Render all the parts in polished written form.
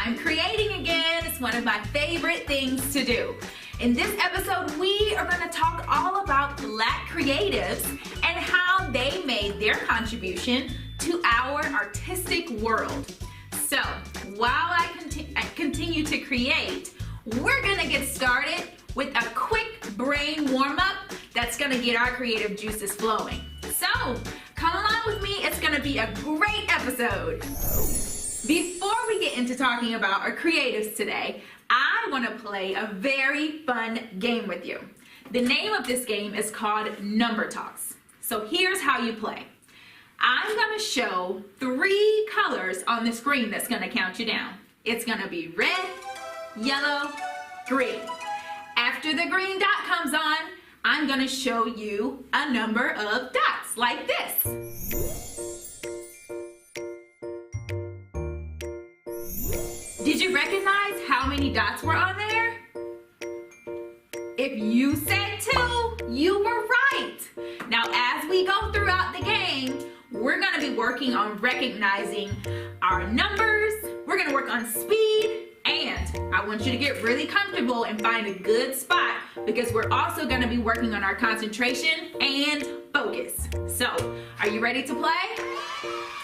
I'm creating again. It's one of my favorite things to do. In this episode, we are going to talk all about Black creatives and how they made their contribution to our artistic world. So, while I continue to create, we're going to get started with a quick brain warm-up that's going to get our creative juices flowing. So, come along with me. It's going to be a great episode. Before we get into talking about our creatives today, I want to play a very fun game with you. The name of this game is called Number Talks. So here's how you play. I'm going to show 3 colors on the screen that's going to count you down. It's going to be red, yellow, green. After the green dot comes on, I'm going to show you a number of dots like this. Did you recognize how many dots were on there? If you said 2, you were right. Now, as we go throughout the game, we're going to be working on recognizing our numbers. We're going to work on speed, and I want you to get really comfortable and find a good spot because we're also going to be working on our concentration and focus. So, are you ready to play?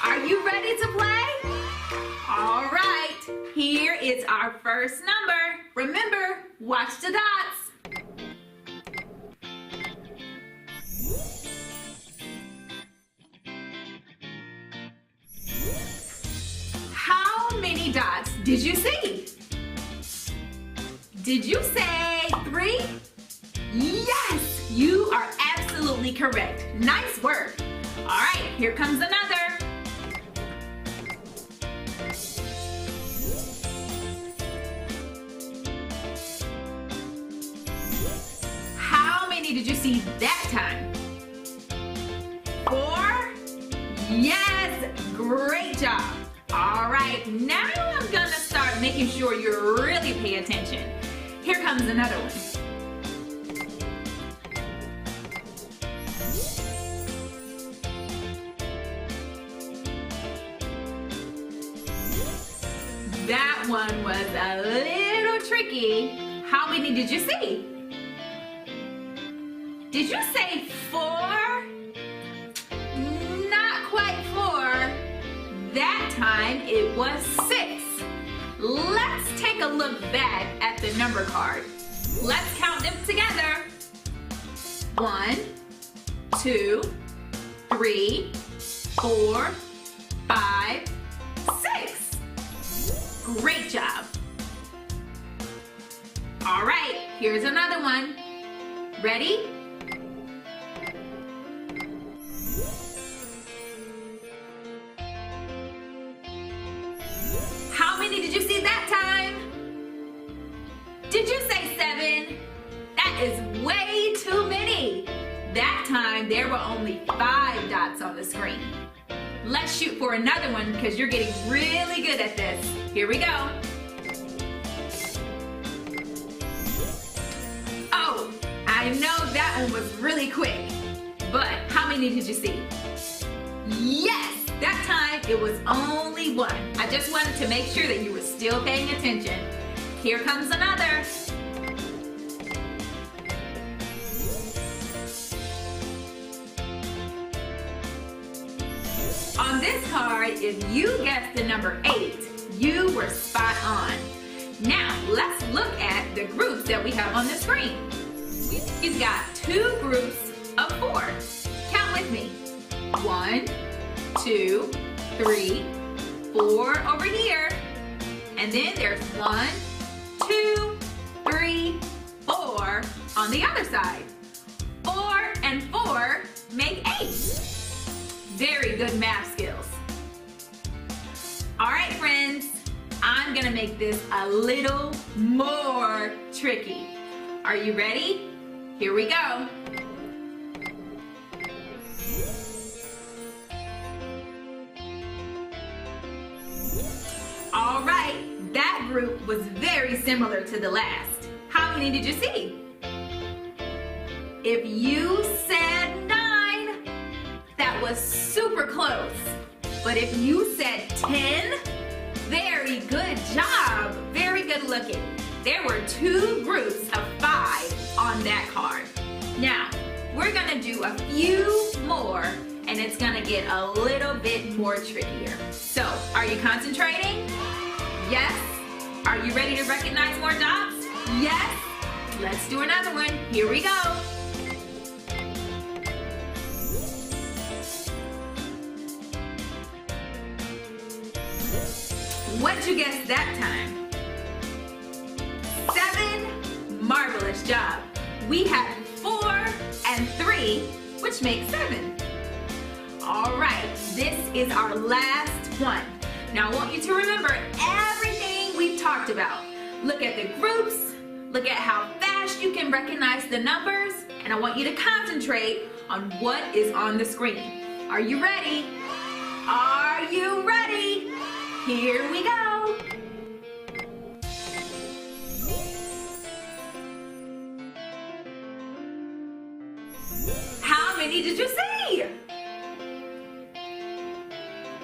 Are you ready to play? All right, here is our first number. Remember, watch the dots. How many dots did you see? Did you say 3? Yes, you are absolutely correct. Nice work. All right, here comes another. How many did you see that time? 4? Yes, great job. All right, now I'm gonna start making sure you're really paying attention. Here comes another one. That one was a little tricky. How many did you see? Did you say 4? Not quite 4. That time it was 6. Let's take a look back at the number card. Let's count them together. 1, 2, 3, 4, 5, 6. Great job. All right, here's another one. Ready? How many did you see that time? Did you say 7? That is way too many. That time there were only 5 dots on the screen. Let's shoot for another one because you're getting really good at this. Here we go. Oh, I know that one was really quick, but how many did you see? Yes! That time, it was only 1. I just wanted to make sure that you were still paying attention. Here comes another. On this card, if you guessed the number 8, you were spot on. Now, let's look at the groups that we have on the screen. We've got 2 groups of 4. Count with me. 1, 2, 3, 4 over here. And then there's 1, 2, 3, 4 on the other side. 4 and 4 make 8. Very good math skills. All right, friends, I'm gonna make this a little more tricky. Are you ready? Here we go. All right, that group was very similar to the last. How many did you see? If you said 9, that was super close. But if you said 10, Very good job. Very good looking. There were 2 groups of 5 on that card. Now, we're gonna do a few more and it's gonna get a little bit more trickier. So, are you concentrating? Yes? Are you ready to recognize more dots? Yes? Let's do another one. Here we go. What'd you guess that time? 7. Marvelous job. We had 4 and 3, which makes 7. All right, this is our last one. Now I want you to remember everything we've talked about. Look at the groups, look at how fast you can recognize the numbers, and I want you to concentrate on what is on the screen. Are you ready? Are you ready? Here we go. How many did you see?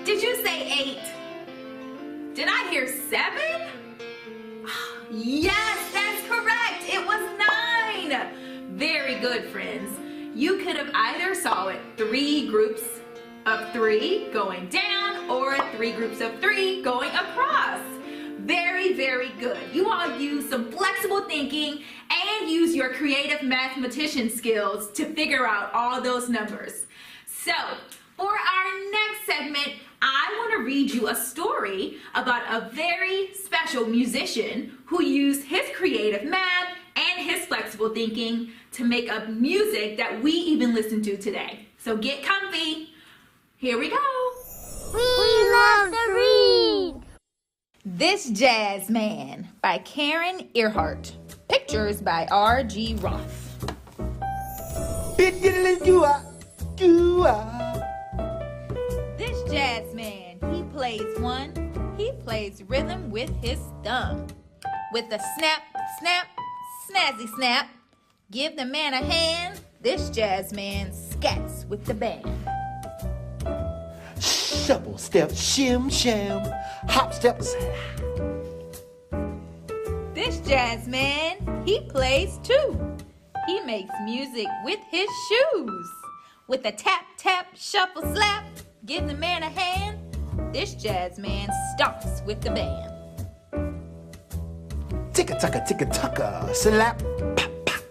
Did you say 8? Did I hear 7? Yes, that's correct. It was 9. Very good, friends. You could have either saw it 3 groups of 3 going down or 3 groups of 3 going across. Very, very good. You all use some flexible thinking and use your creative mathematician skills to figure out all those numbers. So, for our next segment, I want to read you a story about a very special musician who used his creative math and his flexible thinking to make up music that we even listen to today. So get comfy. Here we go. We love to read. This Jazz Man by Karen Earhart. Pictures by R.G. Roth. This jazz man, he plays 1. He plays rhythm with his thumb. With a snap, snap, snazzy snap. Give the man a hand. This jazz man scats with the band. Shuffle step, shim sham, hop step. This jazz man, he plays 2. He makes music with his shoes. With a tap, tap, shuffle, slap. Give the man a hand. This jazz man stomps with the band. Ticka-tucka, slap, pop, pop.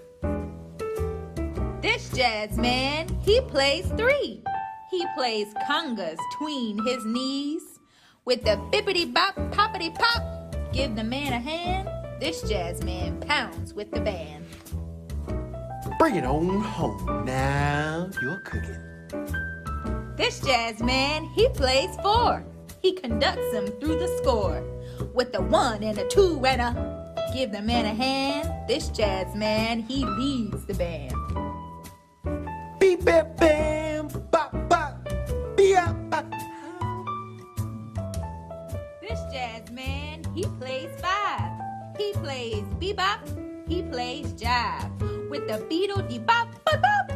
This jazz man, he plays 3. He plays congas tween his knees. With the bippity-bop, poppity-pop. Give the man a hand. This jazz man pounds with the band. Bring it on home, now you're cooking. This jazz man, he plays 4. He conducts them through the score. With a 1 and a 2 and a. Give the man a hand. This jazz man, he leads the band. Beep, bam, bam, bop, bop, beep, bop. This jazz man, he plays 5. He plays bebop, he plays jive. With the beetle de bop, bop, bop.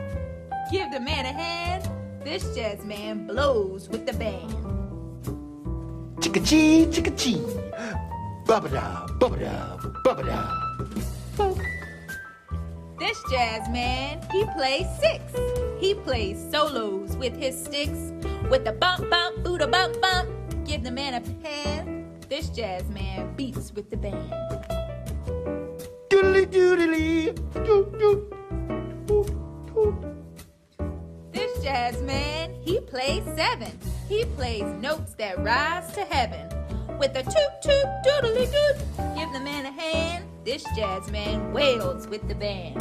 Give the man a hand. This jazz man blows with the band. Chicka-chee, chicka-chee. Bubba-da, bubba-da, bubba-da. This jazz man, he plays 6. He plays solos with his sticks. With the bump, bump, booda, bump, bump. Give the man a hand. This jazz man beats with the band. Doodly doodly, doo doo, doo doo. This jazz man, he plays 7. He plays notes that rise to heaven. With a toot toot doodly doot. Give the man a hand. This jazz man wails with the band.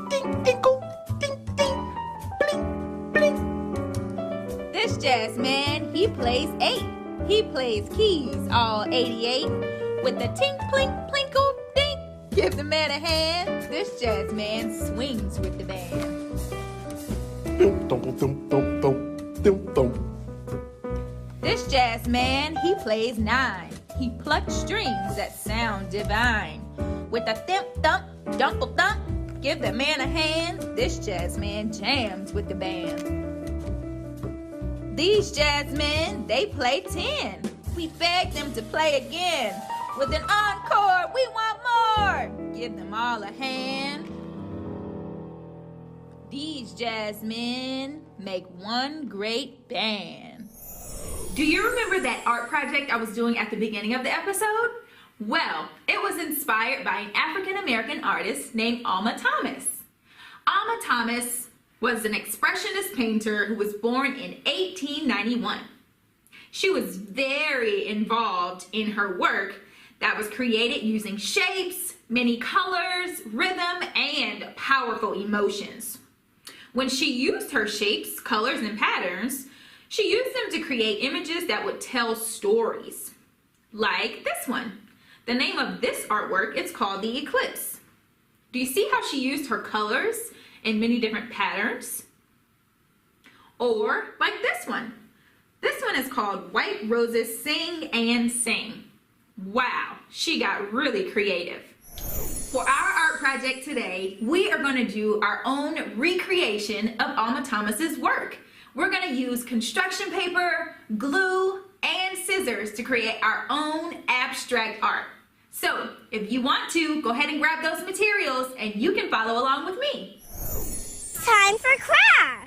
Ding dinkle, ding ding, bling bling. This jazz man, he plays 8. He plays keys all 88. With the tink plink plinkle dink. Give the man a hand. This jazz man swings with the band. Dum dum dum dum dum dum dum. This jazz man, he plays 9. He plucks strings that sound divine. With a thimp thump, dumple thump. Give the man a hand. This jazz man jams with the band. These jazz men, they play 10. We beg them to play again. With an encore, we want more. Give them all a hand. These jazzmen make one great band. Do you remember that art project I was doing at the beginning of the episode? Well, it was inspired by an African-American artist named Alma Thomas. Alma Thomas was an expressionist painter who was born in 1891. She was very involved in her work that was created using shapes, many colors, rhythm, and powerful emotions. When she used her shapes, colors, and patterns, she used them to create images that would tell stories. Like this one. The name of this artwork is called The Eclipse. Do you see how she used her colors in many different patterns? Or like this one. This one is called White Roses Sing and Sing. Wow, she got really creative. For our art project today, we are going to do our own recreation of Alma Thomas's work. We're going to use construction paper, glue, and scissors to create our own abstract art. So, if you want to, go ahead and grab those materials and you can follow along with me. Time for crafts!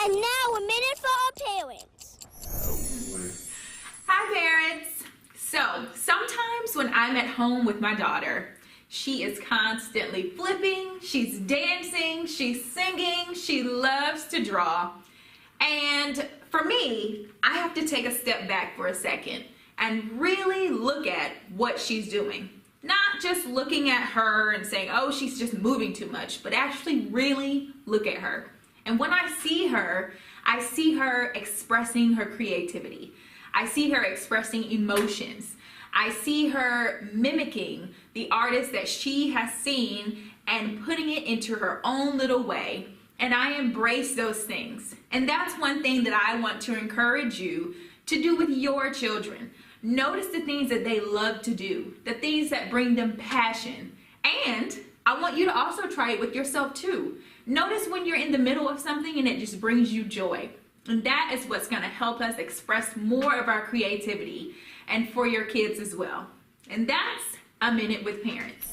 And now a minute for our parents. Hi parents. So sometimes when I'm at home with my daughter, she is constantly flipping, she's dancing, she's singing, she loves to draw. And for me, I have to take a step back for a second and really look at what she's doing. Not just looking at her and saying, oh, she's just moving too much, but actually really look at her. And when I see her expressing her creativity. I see her expressing emotions. I see her mimicking the artist that she has seen and putting it into her own little way. And I embrace those things. And that's one thing that I want to encourage you to do with your children. Notice the things that they love to do, the things that bring them passion. And I want you to also try it with yourself too. Notice when you're in the middle of something and it just brings you joy. And that is what's going to help us express more of our creativity, and for your kids as well. And that's A Minute with Parents.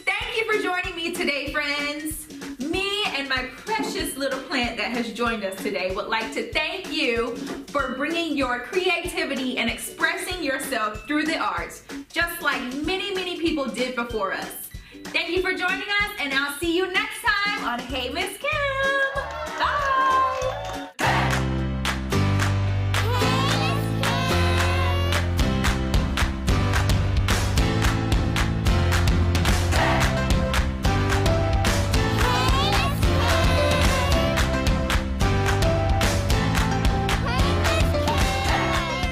Thank you for joining me today, friends. Me and my precious little plant that has joined us today would like to thank you for bringing your creativity and expressing yourself through the arts, just like many, many people did before us. Thank you for joining us, and I'll see you next time on Hey Miss Kim.